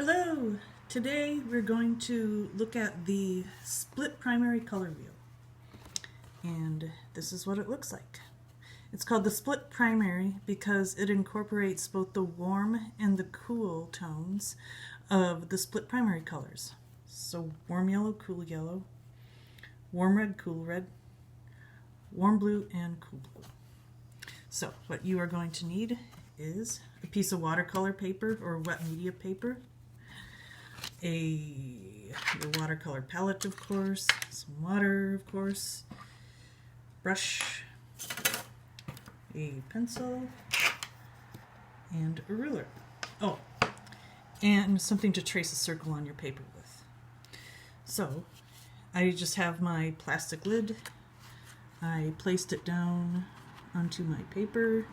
Hello! Today we're going to look at the split primary color wheel. And this is what it looks like. It's called the split primary because it incorporates both the warm and the cool tones of the split primary colors. So warm yellow, cool yellow, warm red, cool red, warm blue, and cool blue. So what you are going to need is a piece of watercolor paper or wet media paper, your watercolor palette, of course, some water, of course, brush, a pencil, and a ruler. Oh, and something to trace a circle on your paper with. So, I just have my plastic lid. I placed it down onto my paper.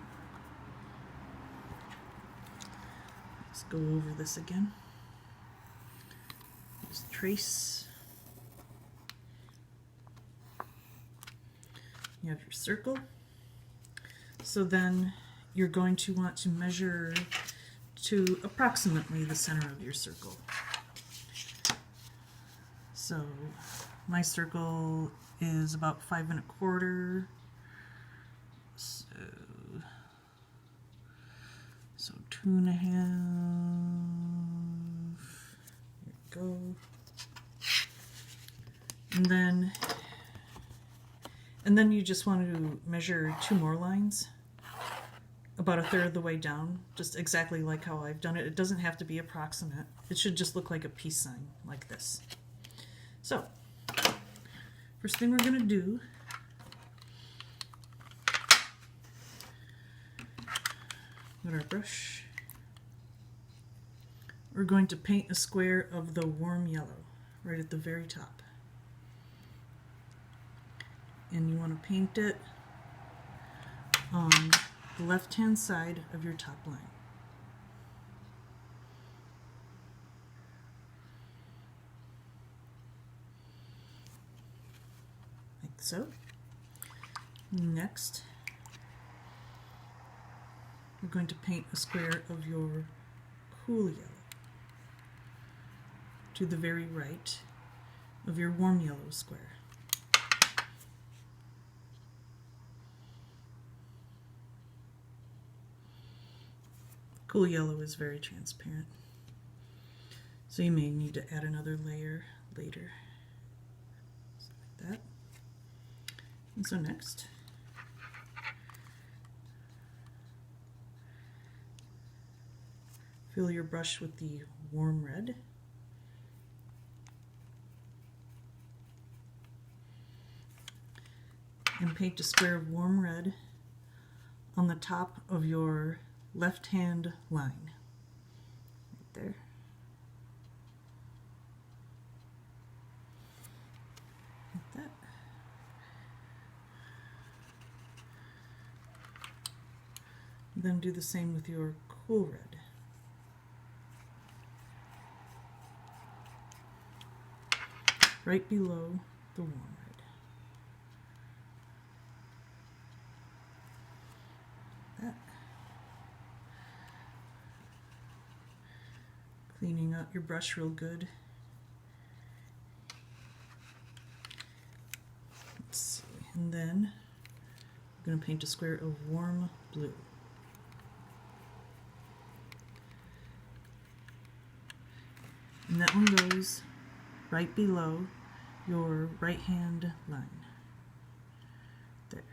Let's go over this again. Just trace. You have your circle. So then you're going to want to measure to approximately the center of your circle. So my circle is about 5 1/4. So 2 1/2. There we go. And then you just want to measure 2 more lines, about 1/3 of the way down, just exactly like how I've done it. It doesn't have to be approximate. It should just look like a peace sign, like this. So, first thing we're going to do, with our brush, we're going to paint a square of the warm yellow right at the very top. And you want to paint it on the left-hand side of your top line. Like so. Next, we're going to paint a square of your cool yellow to the very right of your warm yellow square. Cool yellow is very transparent, so you may need to add another layer later. So like that. And so next, fill your brush with the warm red. And paint a square of warm red on the top of your left-hand line. Right there. Like that. Then do the same with your cool red. Right below the warm red. That. Cleaning out your brush real good. Let's see. And then I'm going to paint a square of warm blue. And that one goes right below your right-hand line. There.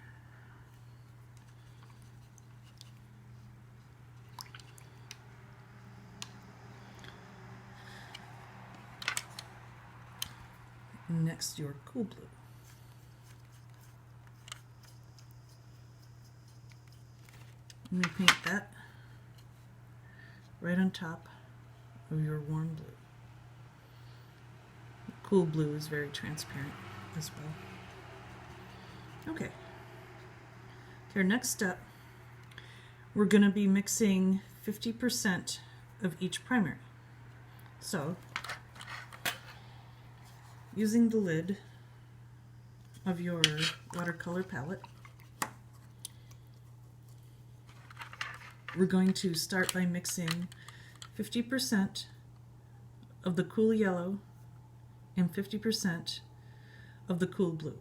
Next, your cool blue. And you paint that right on top of your warm blue. Cool blue is very transparent as well. Okay. Our next step, we're going to be mixing 50% of each primary. So, using the lid of your watercolor palette, we're going to start by mixing 50% of the cool yellow and 50% of the cool blue.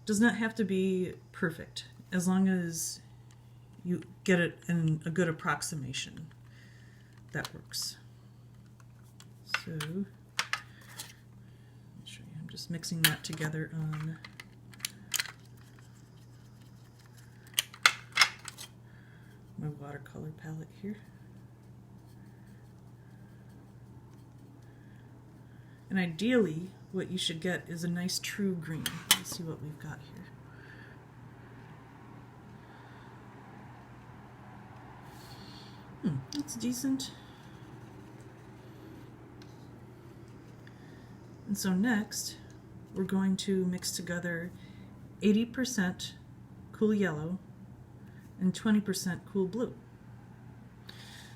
Does not have to be perfect, as long as you get it in a good approximation. That works. So, let me show you. I'm just mixing that together on my watercolor palette here. And ideally, what you should get is a nice true green. Let's see what we've got here. That's decent. And so next, we're going to mix together 80% cool yellow and 20% cool blue.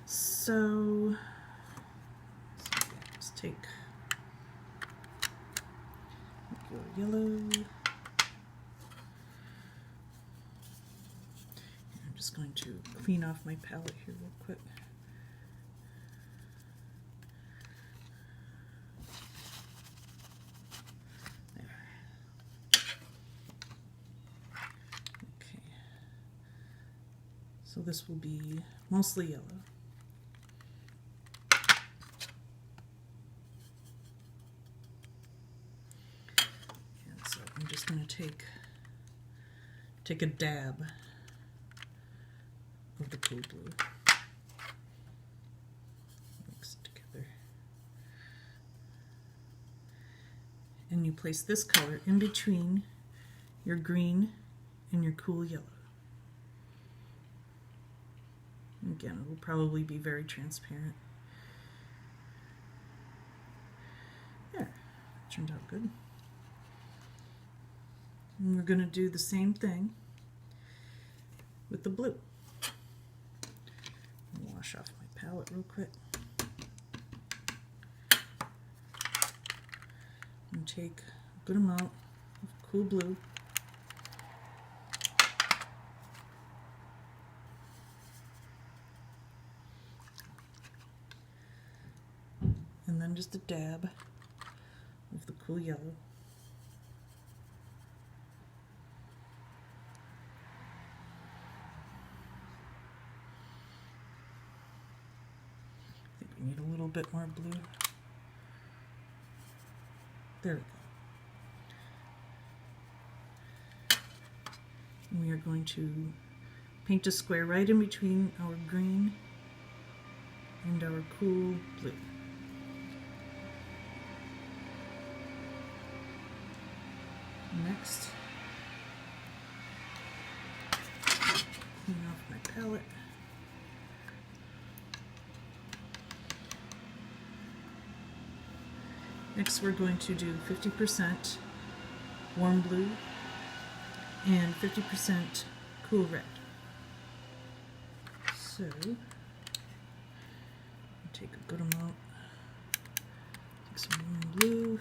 So let's take yellow. I'm just going to clean off my palette here real quick. So this will be mostly yellow. And so I'm just going to take a dab of the cool blue. Mix it together. And you place this color in between your green and your cool yellow. Again, it will probably be very transparent. Yeah, turned out good. And we're going to do the same thing with the blue. Wash off my palette real quick. And take a good amount of cool blue. And then just a dab of the cool yellow. I think we need a little bit more blue. There we go. And we are going to paint a square right in between our green and our cool blue. Next, clean off my palette. Next, we're going to do 50% warm blue and 50% cool red. So, take a good amount, take some warm blue.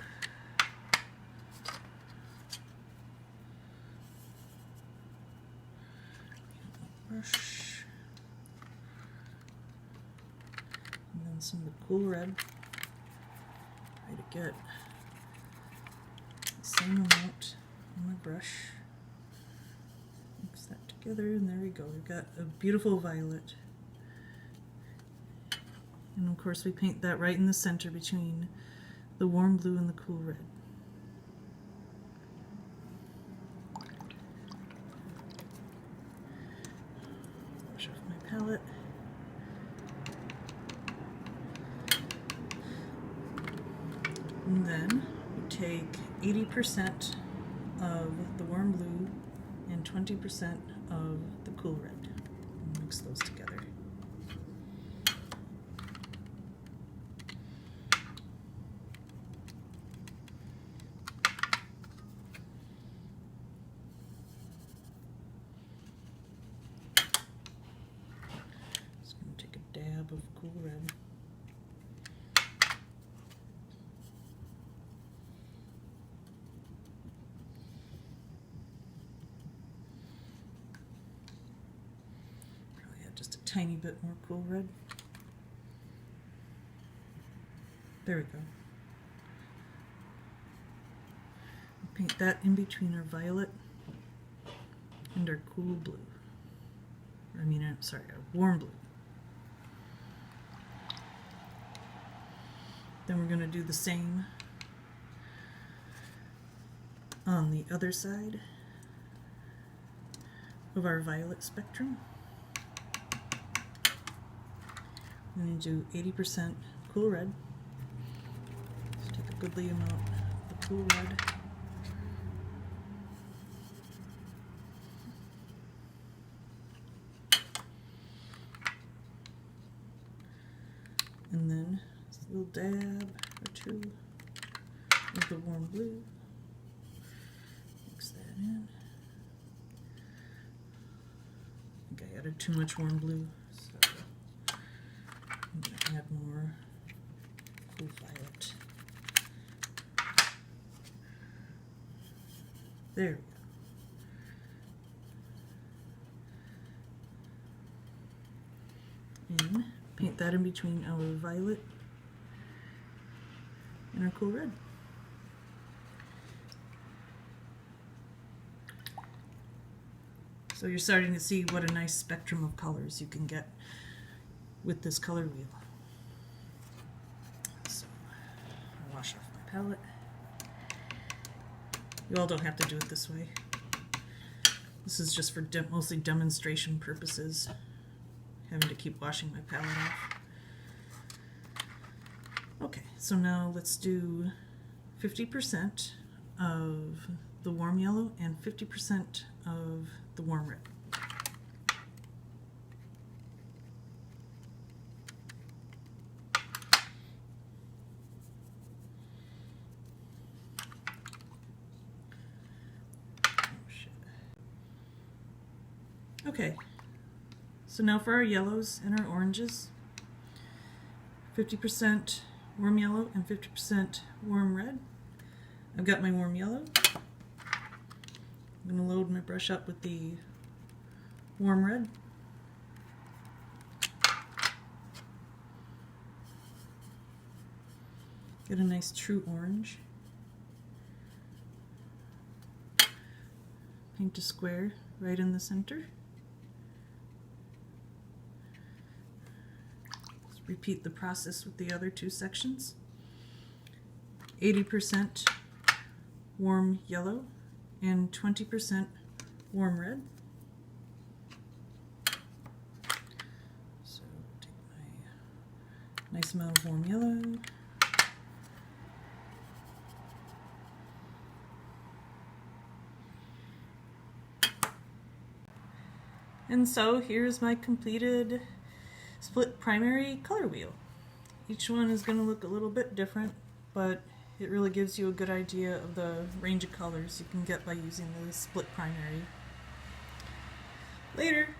Brush, and then some of the cool red. Try to get the same amount on my brush. Mix that together, and there we go. We've got a beautiful violet. And of course, we paint that right in the center between the warm blue and the cool red. Palette. And then we take 80% of the warm blue and 20% of the cool red and mix those together. Dab of cool red. Probably add just a tiny bit more cool red. There we go. Paint that in between our violet and our cool blue. Sorry, our warm blue. Then we're going to do the same on the other side of our violet spectrum. I'm going to do 80% cool red. Just take a goodly amount of the cool red. And then just a little dab or two of the warm blue. Mix that in. I think I added too much warm blue, so I'm going to add more cool violet. There we go. And paint that in between our violet and our cool red. So you're starting to see what a nice spectrum of colors you can get with this color wheel. So I'll wash off my palette. You all don't have to do it this way. This is just for mostly demonstration purposes. Having to keep washing my palette off. Okay, so now let's do 50% of the warm yellow and 50% of the warm red. Okay, so now for our yellows and our oranges, 50% warm yellow and 50% warm red. I've got my warm yellow. I'm going to load my brush up with the warm red. Get a nice true orange. Paint a square right in the center. Repeat the process with the other two sections. 80% warm yellow and 20% warm red. So take my nice amount of warm yellow. And so here's my completed split primary color wheel. Each one is going to look a little bit different, but it really gives you a good idea of the range of colors you can get by using the split primary. Later!